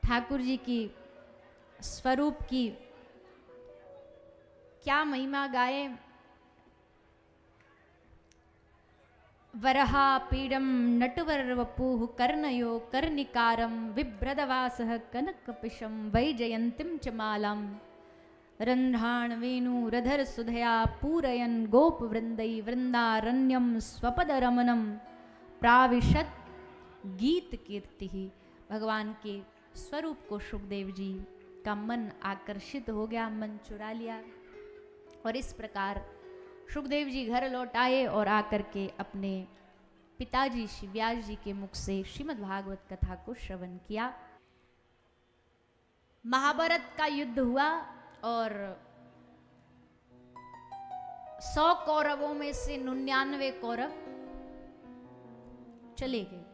ठाकुर जी की स्वरूप की क्या महिमा गाए। वरहा पीडम नटवर वपुः कर्णयो कर्णिकारं बिभ्रदवासः कनकपिशं वैजयन्तीं च मालां रन्ध्राण वेणुरधर सुधया पूरयन् गोपवृन्दै वृन्दारण्यं स्वपदरमणं प्राविशत् गीत कीर्ति। भगवान के स्वरूप को सुखदेव जी का मन आकर्षित हो गया, मन चुरा लिया और इस प्रकार सुखदेव जी घर लौट आए और आकर के अपने पिताजी श्री व्यास जी के मुख से श्रीमद् भागवत कथा को श्रवण किया। महाभारत का युद्ध हुआ और 100 कौरवों में से 99 कौरव चले गए,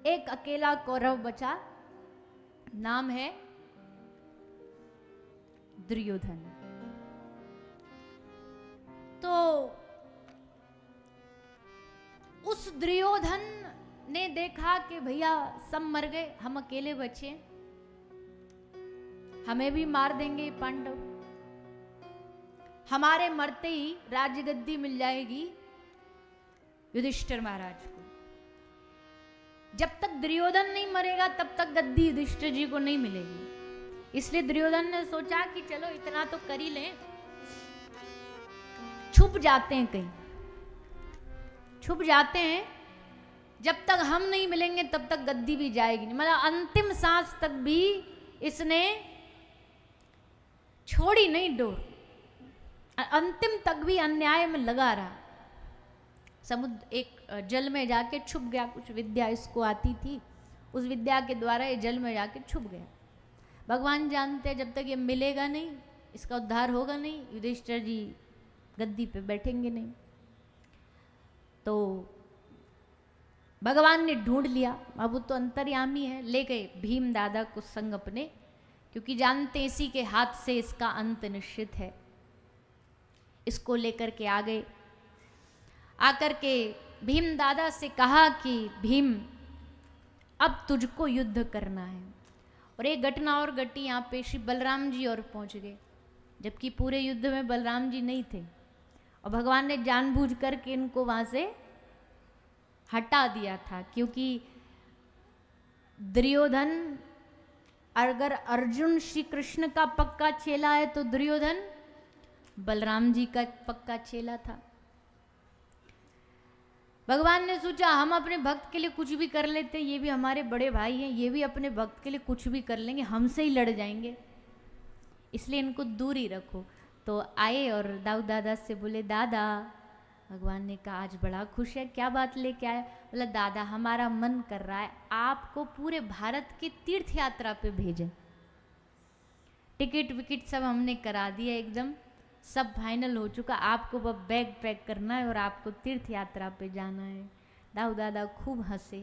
एक अकेला कौरव बचा, नाम है दुर्योधन। तो उस दुर्योधन ने देखा कि भैया सब मर गए, हम अकेले बचे, हमें भी मार देंगे पांडव, हमारे मरते ही राजगद्दी मिल जाएगी युधिष्ठिर महाराज को। जब तक दुर्योधन नहीं मरेगा तब तक गद्दी युधिष्ठिर जी को नहीं मिलेगी। इसलिए दुर्योधन ने सोचा कि चलो इतना तो कर ही लें, छुप जाते हैं, कहीं छुप जाते हैं, जब तक हम नहीं मिलेंगे तब तक गद्दी भी जाएगी नहीं। मतलब अंतिम सांस तक भी इसने छोड़ी नहीं डोर, अंतिम तक भी अन्याय में लगा रहा। समुद्र एक जल में जाके छुप गया, कुछ विद्या इसको आती थी, उस विद्या के द्वारा ये जल में जाके छुप गया। भगवान जानते हैं जब तक ये मिलेगा नहीं, इसका उद्धार होगा नहीं, युधिष्ठिर जी गद्दी पे बैठेंगे नहीं। तो भगवान ने ढूंढ लिया, अब वो तो अंतर्यामी है, ले गए भीम दादा को संग अपने, क्योंकि जानते इसी के हाथ से इसका अंत निश्चित है। इसको लेकर के आ गए, आकर के भीम दादा से कहा कि भीम अब तुझको युद्ध करना है। और एक घटना और घटी यहाँ पे, श्री बलराम जी और पहुंच गए, जबकि पूरे युद्ध में बलराम जी नहीं थे और भगवान ने जानबूझ करके इनको वहां से हटा दिया था, क्योंकि दुर्योधन अगर अर्जुन श्री कृष्ण का पक्का चेला है तो दुर्योधन बलराम जी का पक्का चेला था। भगवान ने सोचा हम अपने भक्त के लिए कुछ भी कर लेते, ये भी हमारे बड़े भाई हैं, ये भी अपने भक्त के लिए कुछ भी कर लेंगे, हमसे ही लड़ जाएंगे, इसलिए इनको दूर ही रखो। तो आए और दाऊ दादा से बोले, दादा, भगवान ने कहा आज बड़ा खुश है, क्या बात लेके आए? बोला दादा हमारा मन कर रहा है आपको पूरे भारत की तीर्थ यात्रा पे भेजें, टिकट विकेट सब हमने करा दिया, एकदम सब फाइनल हो चुका, आपको बस बैग पैक करना है और आपको तीर्थ यात्रा पे जाना है। दाऊ दादा खूब हंसे,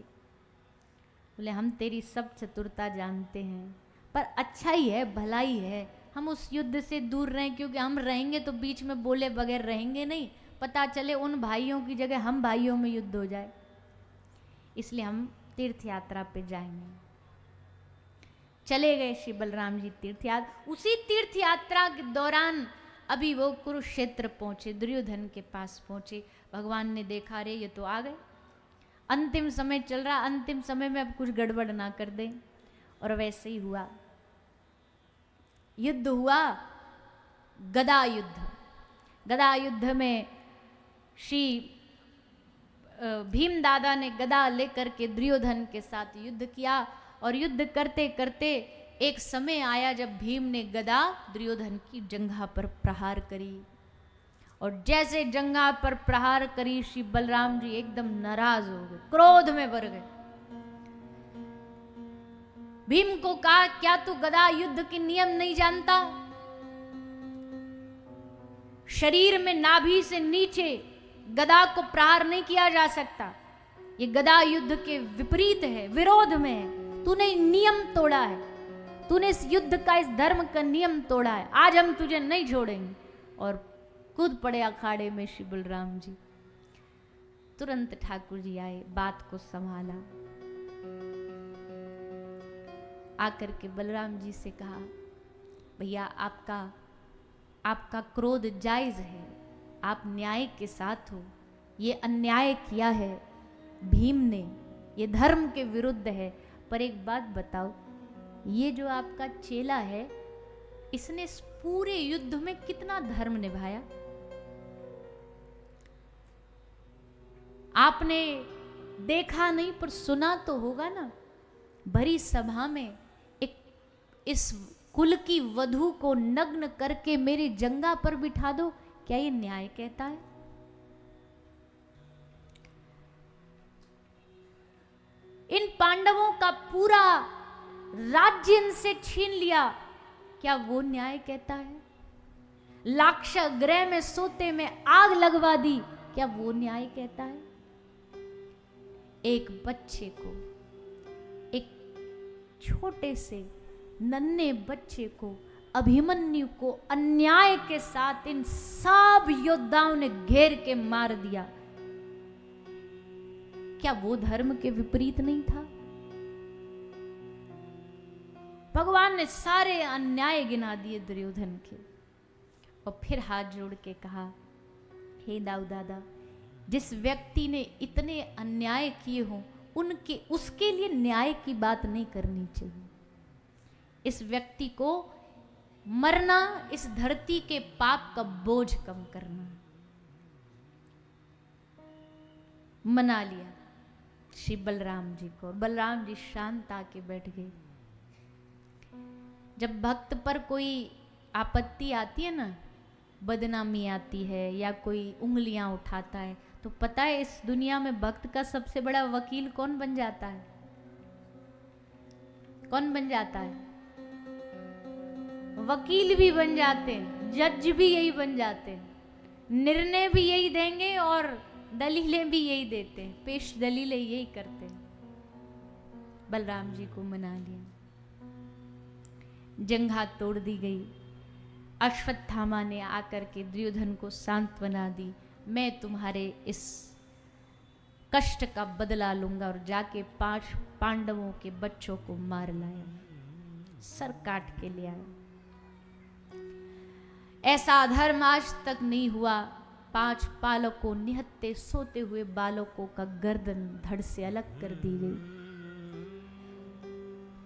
बोले हम तेरी सब चतुरता जानते हैं, पर अच्छा ही है, भलाई है, हम उस युद्ध से दूर रहें, क्योंकि हम रहेंगे तो बीच में बोले बगैर रहेंगे नहीं, पता चले उन भाइयों की जगह हम भाइयों में युद्ध हो जाए, इसलिए हम तीर्थ यात्रा पे जाएंगे। चले गए श्री बलराम जी तीर्थ यात्रा। उसी तीर्थ यात्रा के दौरान अभी वो कुरुक्षेत्र पहुंचे, दुर्योधन के पास पहुंचे। भगवान ने देखा रे ये तो आ गए, अंतिम समय चल रहा, अंतिम समय में अब कुछ गड़बड़ ना कर दें। और वैसे ही हुआ, युद्ध हुआ, गदा युद्ध। गदा युद्ध में श्री भीम दादा ने गदा लेकर के दुर्योधन के साथ युद्ध किया और युद्ध करते करते एक समय आया जब भीम ने गदा दुर्योधन की जंघा पर प्रहार करी और जैसे जंघा पर प्रहार करी श्री बलराम जी एकदम नाराज हो गए, क्रोध में भर गए। भीम को कहा क्या तू गदा युद्ध के नियम नहीं जानता? शरीर में नाभि से नीचे गदा को प्रहार नहीं किया जा सकता, ये गदा युद्ध के विपरीत है, विरोध में है, तूने नियम तोड़ा है, तूने इस युद्ध का, इस धर्म का नियम तोड़ा है, आज हम तुझे नहीं छोड़ेंगे। और कूद पड़े अखाड़े में श्री बलराम जी। तुरंत ठाकुर जी आए, बात को संभाला। आकर के बलराम जी से कहा, भैया आपका क्रोध जायज है, आप न्याय के साथ हो, ये अन्याय किया है भीम ने, ये धर्म के विरुद्ध है। पर एक बात बताओ, ये जो आपका चेला है, इसने इस पूरे युद्ध में कितना धर्म निभाया? आपने देखा नहीं पर सुना तो होगा ना। भरी सभा में एक इस कुल की वधू को नग्न करके मेरे जंगा पर बिठा दो, क्या ये न्याय कहता है? इन पांडवों का पूरा राज्य इनसे छीन लिया, क्या वो न्याय कहता है? लाक्षा गृह में सोते में आग लगवा दी, क्या वो न्याय कहता है? एक बच्चे को, एक छोटे से नन्हे बच्चे को, अभिमन्यु को अन्याय के साथ इन सब योद्धाओं ने घेर के मार दिया, क्या वो धर्म के विपरीत नहीं था? भगवान ने सारे अन्याय गिना दिए दुर्योधन के, और फिर हाथ जोड़ के कहा, हे दाऊ दादा, जिस व्यक्ति ने इतने अन्याय किए हों उसके लिए न्याय की बात नहीं करनी चाहिए। इस व्यक्ति को मरना, इस धरती के पाप का बोझ कम करना। मना लिया श्री बलराम जी को। बलराम जी शांत आके बैठ गए। जब भक्त पर कोई आपत्ति आती है ना, बदनामी आती है या कोई उंगलियां उठाता है, तो पता है इस दुनिया में भक्त का सबसे बड़ा वकील कौन बन जाता है? कौन बन जाता है? वकील भी बन जाते हैं, जज भी यही बन जाते हैं, निर्णय भी यही देंगे और दलीलें भी यही देते हैं, पेश दलीलें यही करते हैं। बलराम जी को मना लिया, जंघा तोड़ दी गई। अश्वत्थामा ने आकर के दुर्योधन को सांत्वना दी, मैं तुम्हारे इस कष्ट का बदला लूंगा, और जाके 5 पांडवों के बच्चों को मार लाया, सर काट के ले आया। ऐसा अधर्म आज तक नहीं हुआ। 5 बालकों, निहत्ते सोते हुए बालकों का गर्दन धड़ से अलग कर दी गई।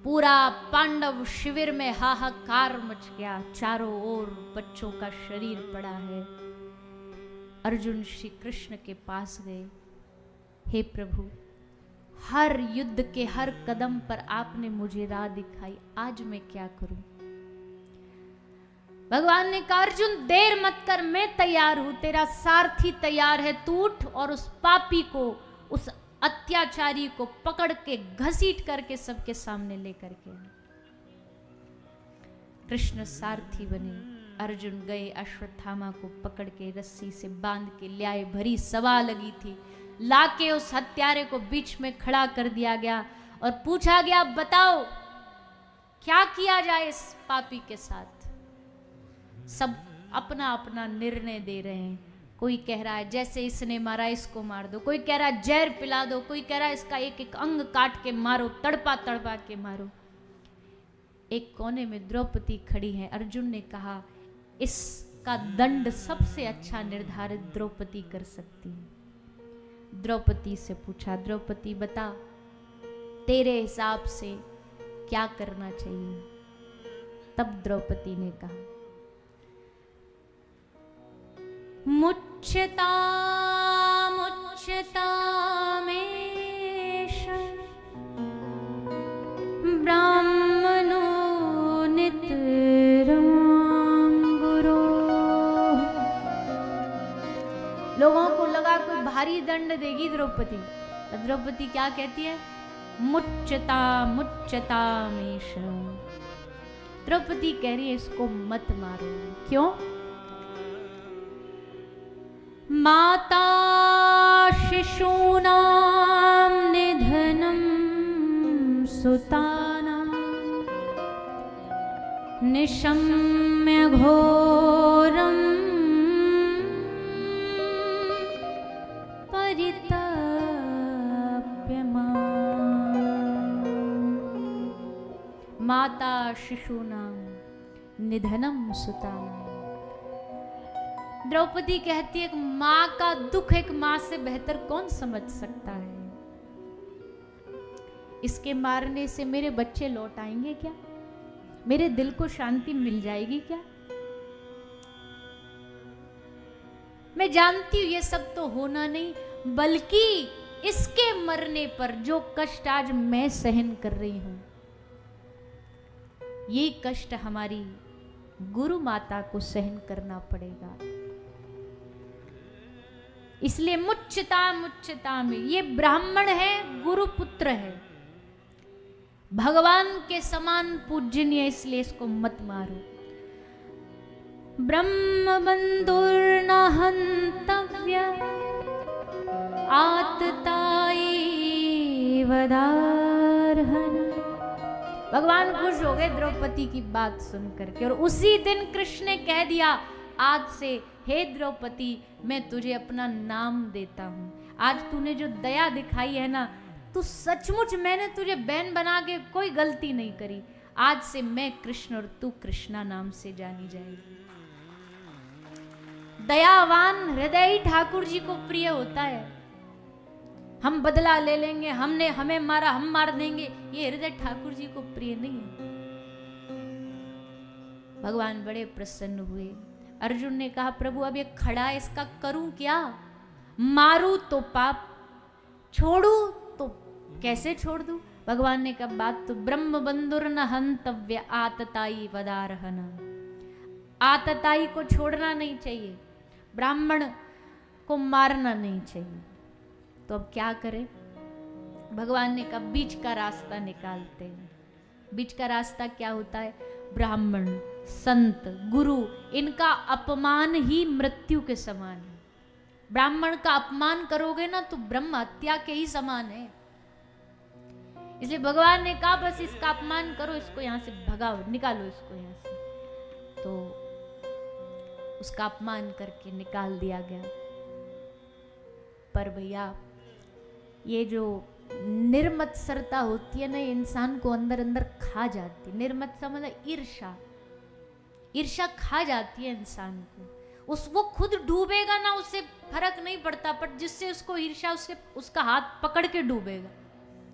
पूरा पांडव शिविर में हाहाकार मच गया, चारों ओर बच्चों का शरीर पड़ा है। अर्जुन श्री कृष्ण के पास गए, हे प्रभु, हर युद्ध के हर कदम पर आपने मुझे राह दिखाई, आज मैं क्या करूं? भगवान ने कहा, अर्जुन देर मत कर, मैं तैयार हूं, तेरा सारथी तैयार है, तू उठ और उस पापी को, उस अत्याचारी को पकड़ के घसीट करके सबके सामने लेकर के। कृष्ण सारथी बने। अर्जुन गए, अश्वत्थामा को पकड़ के रस्सी से बांध के ले आए। भरी सभा लगी थी, लाके उस हत्यारे को बीच में खड़ा कर दिया गया और पूछा गया, बताओ क्या किया जाए इस पापी के साथ? सब अपना अपना निर्णय दे रहे हैं। कोई कह रहा है जैसे इसने मारा इसको मार दो, कोई कह रहा है जहर पिला दो, कोई कह रहा है इसका एक एक अंग काट के मारो, तड़पा तड़पा के मारो। एक कोने में द्रौपदी खड़ी है। अर्जुन ने कहा, इसका दंड सबसे अच्छा निर्धारित द्रौपदी कर सकती है। द्रौपदी से पूछा, द्रौपदी बता, तेरे हिसाब से क्या करना चाहिए? तब द्रौपदी ने कहा, मुच्यता मुच्यता मेष ब्राह्मणो नितरां गुरो। लोगों को लगा कोई भारी दंड देगी द्रौपदी। द्रौपदी क्या कहती है? मुच्यता मुच्यता मेष। द्रौपदी कह रही है इसको मत मारो। क्यों? माता शिशूनां निधनं सुतानां निशम्य घोरं परिताप्यमाना। माता शिशूनाम निधनम सुतानाम। द्रौपदी कहती है, एक माँ का दुख एक माँ से बेहतर कौन समझ सकता है। इसके मारने से मेरे बच्चे लौट आएंगे क्या? मेरे दिल को शांति मिल जाएगी क्या? मैं जानती हूं ये सब तो होना नहीं, बल्कि इसके मरने पर जो कष्ट आज मैं सहन कर रही हूं, ये कष्ट हमारी गुरु माता को सहन करना पड़ेगा। इसलिए मुच्चता मुच्चता में ये ब्राह्मण है, गुरु पुत्र है, भगवान के समान पूजनीय, इसलिए इसको मत मारो। ब्रह्म बंधुर्न हन्तव्य आतताई वदार्हन। भगवान खुश हो गए द्रौपदी की बात सुन करके, और उसी दिन कृष्ण ने कह दिया, आज से हे द्रौपदी मैं तुझे अपना नाम देता हूं। आज तूने जो दया दिखाई है ना, तू सचमुच, मैंने तुझे बहन बना के कोई गलती नहीं करी। आज से मैं कृष्ण और तू कृष्णा नाम से जानी जाएगी। दयावान हृदय ही ठाकुर जी को प्रिय होता है। हम बदला ले लेंगे, हमने हमें मारा हम मार देंगे, ये हृदय ठाकुर जी को प्रिय नहीं है। भगवान बड़े प्रसन्न हुए। अर्जुन ने कहा, प्रभु अब ये खड़ा है, इसका करूं क्या? मारूं तो पाप, छोड़ू तो कैसे छोड़ दूं? भगवान ने कहा, बात तो ब्रह्म बंधुर्न हन्तव्य आतताई वदार्हन। आतताई को छोड़ना नहीं चाहिए, ब्राह्मण को मारना नहीं चाहिए। तो अब क्या करें? भगवान ने कहा, बीच का रास्ता निकालते हैं। बीच का रास्ता क्या होता है? ब्राह्मण, संत, गुरु, इनका अपमान ही मृत्यु के समान है। ब्राह्मण का अपमान करोगे ना तो ब्रह्म हत्या के ही समान है। इसलिए भगवान ने कहा, बस इसका अपमान करो, इसको यहां से भगाओ, निकालो इसको यहां से। तो उसका अपमान करके निकाल दिया गया। पर भैया, ये जो निर्मत्सरता होती है ना, इंसान को अंदर अंदर खा जाती है। निर्मत्सर मतलब ईर्षा। ईर्षा खा जाती है इंसान को। वो खुद डूबेगा ना, उससे फर्क नहीं पड़ता, पर जिससे उसको ईर्षा, उसका हाथ पकड़ के डूबेगा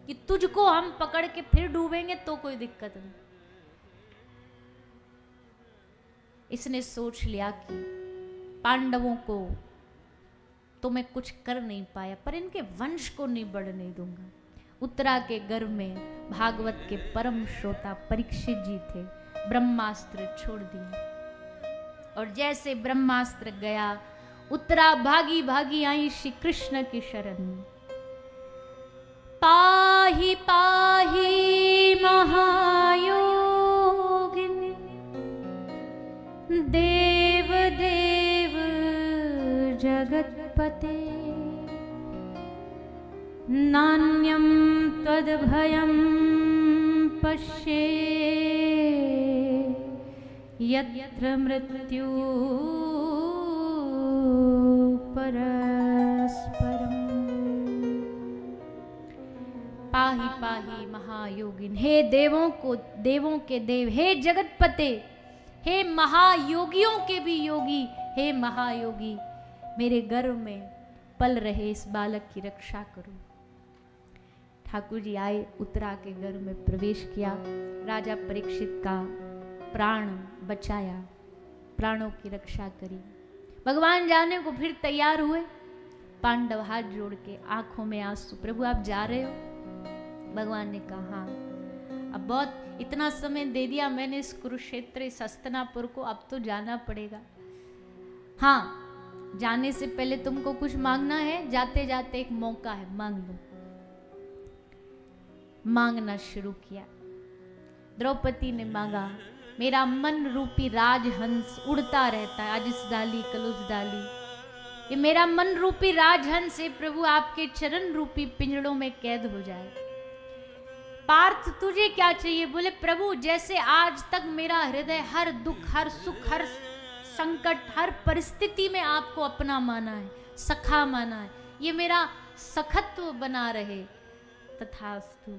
कि तुझको हम पकड़ के फिर डूबेंगे तो कोई दिक्कत नहीं। इसने सोच लिया कि पांडवों को तो मैं कुछ कर नहीं पाया, पर इनके वंश को नहीं बढ़ने दूंगा। उत्तरा के गर्भ में भागवत के परम श्रोता परीक्षित जी थे। ब्रह्मास्त्र छोड़ दिया, और जैसे ब्रह्मास्त्र गया, उत्तरा भागी भागी आई श्री कृष्ण की शरण। पाहि पाहि महायोगिनी, देव देव जगत्पते, नान्यं त्वद्भयं पश्ये यत्र मृत्यु परस्परम्। पाहि पाहि महायोगिन, हे देवों के देव, हे जगतपते, हे महायोगियों के भी योगी, हे महायोगी, मेरे गर्भ में पल रहे इस बालक की रक्षा करो। ठाकुर जी आए, उत्तरा के गर्भ में प्रवेश किया, राजा परीक्षित का प्राण बचाया, प्राणों की रक्षा करी। भगवान जाने को फिर तैयार हुए। पांडव हाथ जोड़ के, आंखों में आंसू, प्रभु आप जा रहे हो? भगवान ने कहा, हाँ, अब बहुत इतना समय दे दिया मैंने इस कुरुक्षेत्र, इस हस्तिनापुर को, अब तो जाना पड़ेगा। हाँ, जाने से पहले तुमको कुछ मांगना है, जाते जाते एक मौका है, मांग लो। मांगना शुरू किया। द्रौपदी ने मांगा, मेरा मन रूपी राजहंस उड़ता रहता है, आज इस डाली कल उस डाली, ये मेरा मन रूपी राजहंस है प्रभु आपके चरण रूपी पिंजड़ों में कैद हो जाए। पार्थ तुझे क्या चाहिए? बोले प्रभु, जैसे आज तक मेरा हृदय हर दुख, हर सुख, हर संकट, हर परिस्थिति में आपको अपना माना है, सखा माना है, ये मेरा सखत्व बना रहे। तथास्तु।